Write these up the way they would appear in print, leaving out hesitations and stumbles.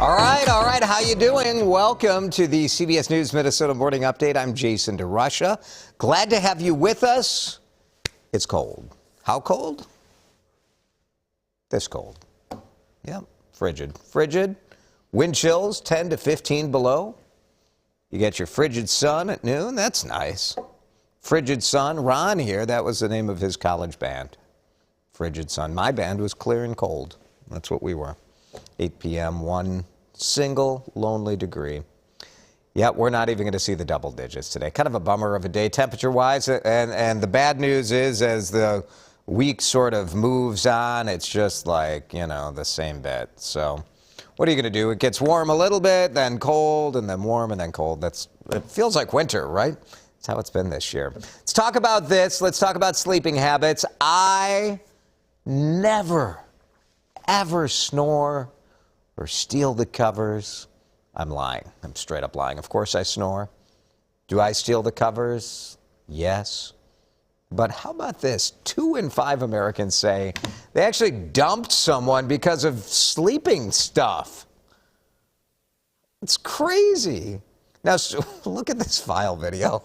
All right. How you doing? Welcome to the CBS News Minnesota Morning Update. I'm Jason DeRusha. Glad to have you with us. It's cold. How cold? This cold. Yep, frigid. Frigid. Wind chills 10 to 15 below. You get your frigid sun at noon. That's nice. Frigid Sun. Ron here, that was the name of his college band. Frigid Sun. My band was Clear and Cold. That's what we were. 8 p.m., one single lonely degree. Yeah, we're not even going to see the double digits today. Kind of a bummer of a day temperature-wise. And the bad news is, as the week sort of moves on, it's just like, the same bit. So what are you going to do? It gets warm a little bit, then cold, and then warm, and then cold. It feels like winter, right? That's how it's been this year. Let's talk about this. Let's talk about sleeping habits. I never, ever snore or steal the covers. I'm lying. I'm straight up lying. Of course I snore. Do I steal the covers? Yes. But how about this? 2 in 5 Americans say they actually dumped someone because of sleeping stuff. It's crazy. Now, look at this file video.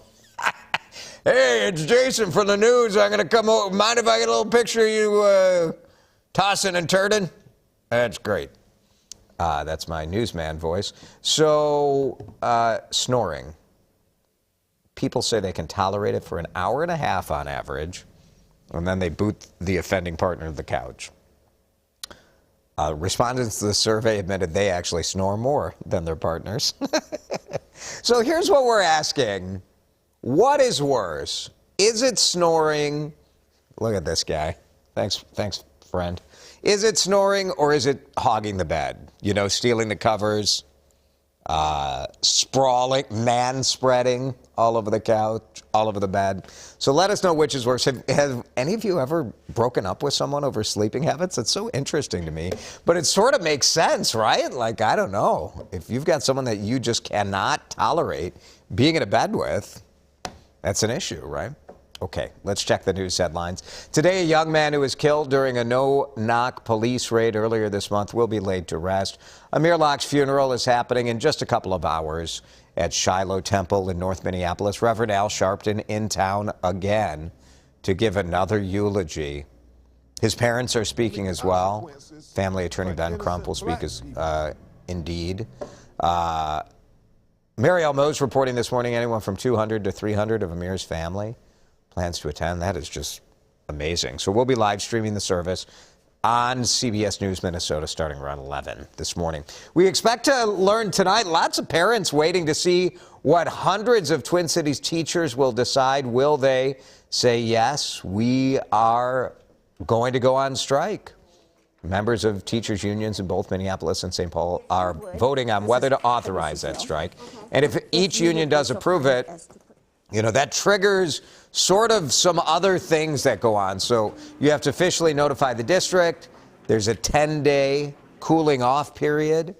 Hey, it's Jason from the news. I'm going to come over. Mind if I get a little picture of you tossing and turning? That's great. That's my newsman voice. So, snoring. People say they can tolerate it for an hour and a half on average, and then they boot the offending partner to the couch. Respondents to the survey admitted they actually snore more than their partners. So here's what we're asking. What is worse? Is it snoring? Look at this guy. Thanks, friend. Is it snoring or is it hogging the bed? Stealing the covers, sprawling, man-spreading all over the couch, all over the bed. So let us know which is worse. Have any of you ever broken up with someone over sleeping habits? It's so interesting to me. But it sort of makes sense, right? Like, I don't know. If you've got someone that you just cannot tolerate being in a bed with, that's an issue, right? Okay, let's check the news headlines. Today, a young man who was killed during a no-knock police raid earlier this month will be laid to rest. Amir Locke's funeral is happening in just a couple of hours at Shiloh Temple in North Minneapolis. Reverend Al Sharpton in town again to give another eulogy. His parents are speaking as well. Family attorney Ben Crump will speak as indeed. Mary L. Mose reporting this morning anyone from 200 to 300 of Amir's family plans to attend. That is just amazing. So we'll be live streaming the service on CBS News Minnesota starting around 11 this morning. We expect to learn tonight, lots of parents waiting to see what hundreds of Twin Cities teachers will decide. Will they say, yes, we are going to go on strike? Members of teachers' unions in both Minneapolis and St. Paul are voting on whether to authorize that strike. And if each union does approve it, that triggers sort of some other things that go on. So you have to officially notify the district. There's a 10-day cooling off period.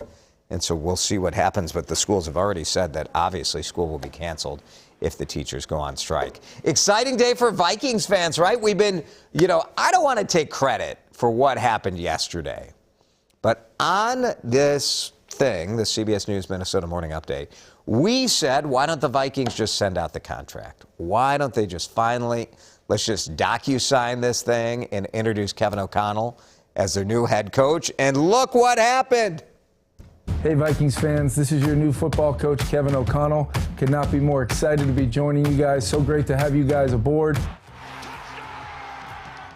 And so we'll see what happens. But the schools have already said that obviously school will be canceled if the teachers go on strike. Exciting day for Vikings fans, right? We've been, I don't want to take credit for what happened yesterday. But on this thing, the CBS News Minnesota Morning Update, we said, why don't the Vikings just send out the contract? Why don't they just let's just docu-sign this thing and introduce Kevin O'Connell as their new head coach? And look what happened. Hey Vikings fans, this is your new football coach, Kevin O'Connell. Could not be more excited to be joining you guys. So great to have you guys aboard.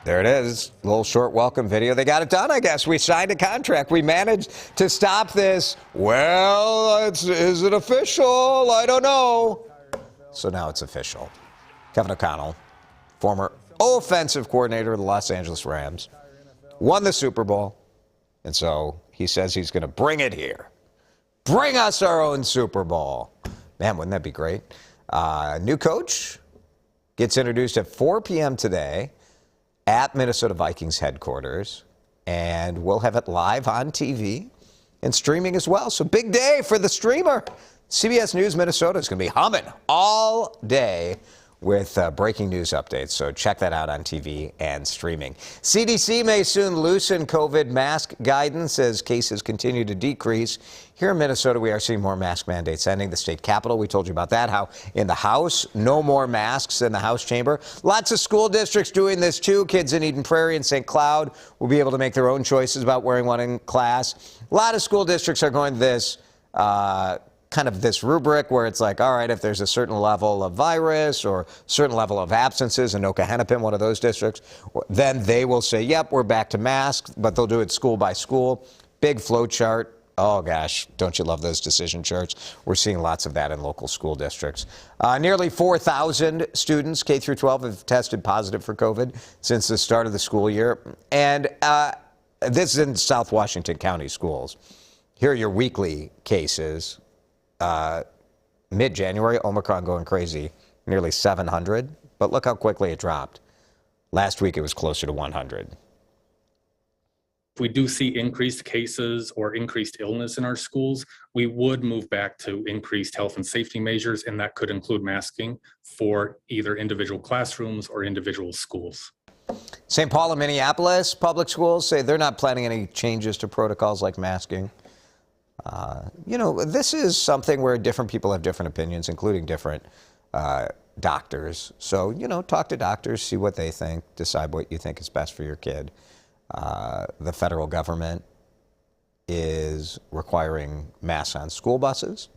There it is, a little short welcome video. They got it done, I guess. We signed a contract. We managed to stop this. Well, is it official? I don't know. So now it's official. Kevin O'Connell, former offensive coordinator of the Los Angeles Rams, won the Super Bowl. And so he says he's going to bring it here. Bring us our own Super Bowl. Man, wouldn't that be great? New coach gets introduced at 4 p.m. today at Minnesota Vikings headquarters, and we'll have it live on TV and streaming as well. So big day for the streamer. CBS News Minnesota is going to be humming all day with breaking news updates. So check that out on TV and streaming. CDC may soon loosen COVID mask guidance as cases continue to decrease. Here in Minnesota, we are seeing more mask mandates ending. The state capitol, we told you about that, how in the House, no more masks in the House chamber. Lots of school districts doing this too. Kids in Eden Prairie and St. Cloud will be able to make their own choices about wearing one in class. A lot of school districts are going this kind of this rubric where it's like, all right, if there's a certain level of virus or certain level of absences, in Okahennepin, one of those districts, then they will say, yep, we're back to masks, but they'll do it school by school. Big flow chart. Oh, gosh, don't you love those decision charts? We're seeing lots of that in local school districts. Nearly 4,000 students, K through 12, have tested positive for COVID since the start of the school year. And this is in South Washington County schools. Here are your weekly cases. Mid-January, Omicron going crazy, nearly 700. But look how quickly it dropped. Last week, it was closer to 100. If we do see increased cases or increased illness in our schools, we would move back to increased health and safety measures, and that could include masking for either individual classrooms or individual schools. St. Paul and Minneapolis public schools say they're not planning any changes to protocols like masking. You know, this is something where different people have different opinions, including different doctors. So, you know, talk to doctors, see what they think, decide what you think is best for your kid. The federal government is requiring masks on school buses.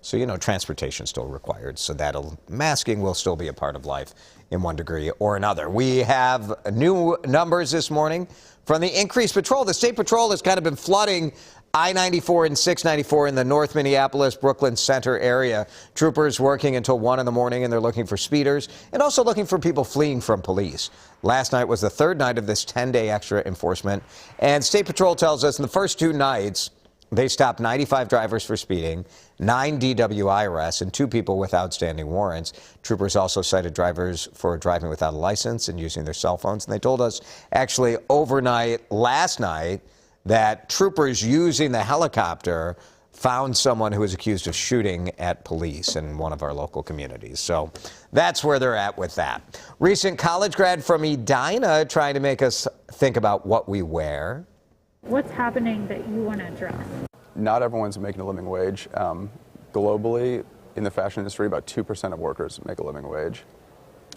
So, you know, transportation is still required. So masking will still be a part of life in one degree or another. We have new numbers this morning from the increased patrol. The state patrol has kind of been flooding I-94 and 694 in the North Minneapolis, Brooklyn Center area. Troopers working until 1 in the morning, and they're looking for speeders and also looking for people fleeing from police. Last night was the third night of this 10-day extra enforcement. And State Patrol tells us in the first 2 nights, they stopped 95 drivers for speeding, 9 DWI arrests, and 2 people with outstanding warrants. Troopers also cited drivers for driving without a license and using their cell phones. And they told us actually overnight, last night, that troopers using the helicopter found someone who was accused of shooting at police in one of our local communities. So that's where they're at with that. Recent college grad from Edina trying to make us think about what we wear. What's happening that you want to address? Not everyone's making a living wage. Globally, in the fashion industry, about 2% of workers make a living wage,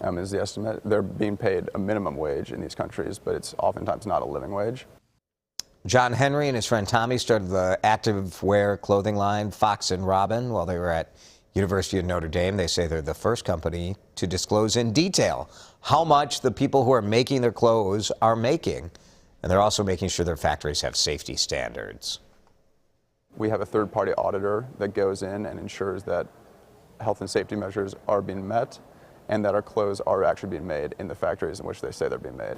is the estimate. They're being paid a minimum wage in these countries, but it's oftentimes not a living wage. John Henry and his friend Tommy started the activewear clothing line Fox and Robin while they were at University of Notre Dame. They say they're the first company to disclose in detail how much the people who are making their clothes are making. And they're also making sure their factories have safety standards. We have a third-party auditor that goes in and ensures that health and safety measures are being met and that our clothes are actually being made in the factories in which they say they're being made.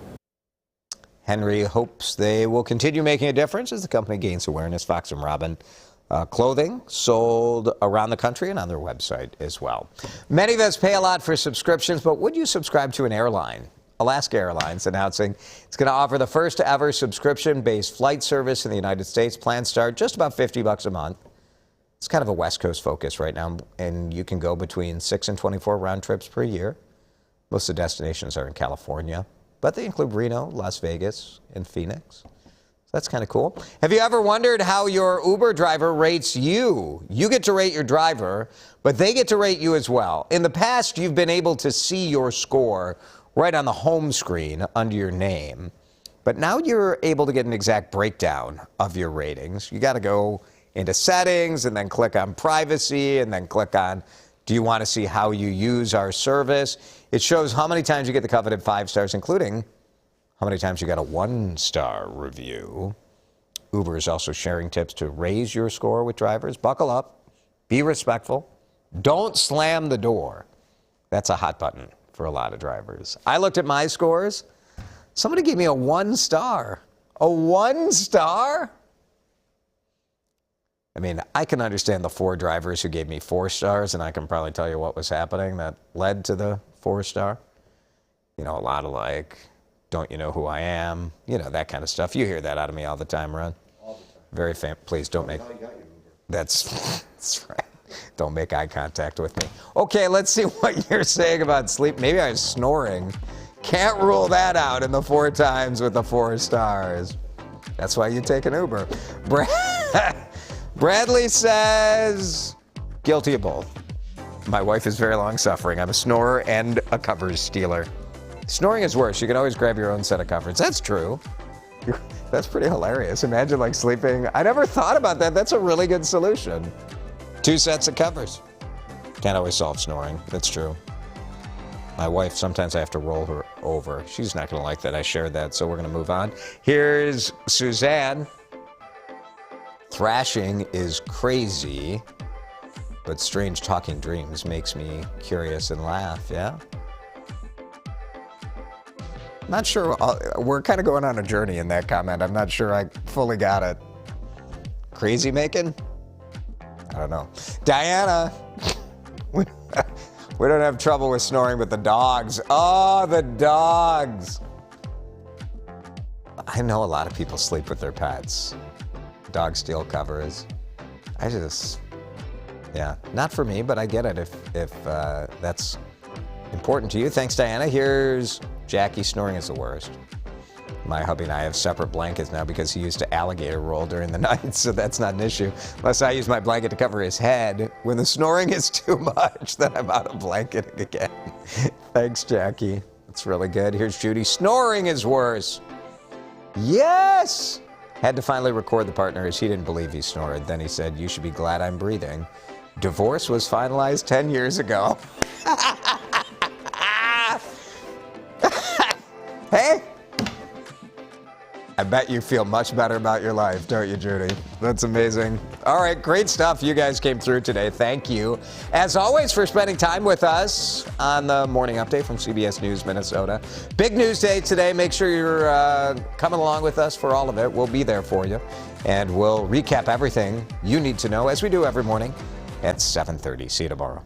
Henry hopes they will continue making a difference as the company gains awareness. Fox and Robin clothing sold around the country and on their website as well. Many of us pay a lot for subscriptions, but would you subscribe to an airline? Alaska Airlines announcing it's going to offer the first ever subscription-based flight service in the United States. Plans start just about $50 a month. It's kind of a West Coast focus right now, and you can go between 6 and 24 round trips per year. Most of the destinations are in California, but they include Reno, Las Vegas, and Phoenix. So that's kind of cool. Have you ever wondered how your Uber driver rates you? You get to rate your driver, but they get to rate you as well. In the past, you've been able to see your score right on the home screen under your name. But now you're able to get an exact breakdown of your ratings. You got to go into settings and then click on privacy and then click on, do you want to see how you use our service? It shows how many times you get the coveted 5 stars, including how many times you got a 1-star review. Uber is also sharing tips to raise your score with drivers. Buckle up, be respectful, don't slam the door. That's a hot button for a lot of drivers. I looked at my scores. Somebody gave me a 1-star. A 1-star? I mean, I can understand the 4 drivers who gave me 4 stars, and I can probably tell you what was happening that led to the 4-star. You know, a lot of like, don't you know who I am? You know, that kind of stuff. You hear that out of me all the time, Ron. All the time. Very please don't make. That's right. Don't make eye contact with me. Okay, let's see what you're saying about sleep. Maybe I was snoring. Can't rule that out in the 4 times with the 4 stars. That's why you take an Uber. Bradley says, guilty of both. My wife is very long-suffering. I'm a snorer and a covers stealer. Snoring is worse. You can always grab your own set of covers. That's true. That's pretty hilarious. Imagine like sleeping. I never thought about that. That's a really good solution. 2 sets of covers. Can't always solve snoring. That's true. My wife, sometimes I have to roll her over. She's not going to like that I shared that, so we're going to move on. Here's Suzanne. Thrashing is crazy, but strange talking dreams makes me curious and laugh, yeah? Not sure. We're kind of going on a journey in that comment. I'm not sure I fully got it. Crazy making? I don't know. Diana. We don't have trouble with snoring, but the dogs. Oh, the dogs. I know a lot of people sleep with their pets. Dog steal covers. Yeah, not for me, but I get it if that's important to you. Thanks, Diana. Here's Jackie. Snoring is the worst. My hubby and I have separate blankets now because he used to alligator roll during the night, so that's not an issue. Unless I use my blanket to cover his head. When the snoring is too much, then I'm out of blanketing again. Thanks, Jackie. That's really good. Here's Judy. Snoring is worse. Yes! Had to finally record the partner as he didn't believe he snored. Then he said, you should be glad I'm breathing. Divorce was finalized 10 years ago. Hey! I bet you feel much better about your life, don't you, Judy? That's amazing. All right, great stuff. You guys came through today. Thank you, as always, for spending time with us on the Morning Update from CBS News Minnesota. Big news day today. Make sure you're coming along with us for all of it. We'll be there for you, and we'll recap everything you need to know, as we do every morning at 7:30. See you tomorrow.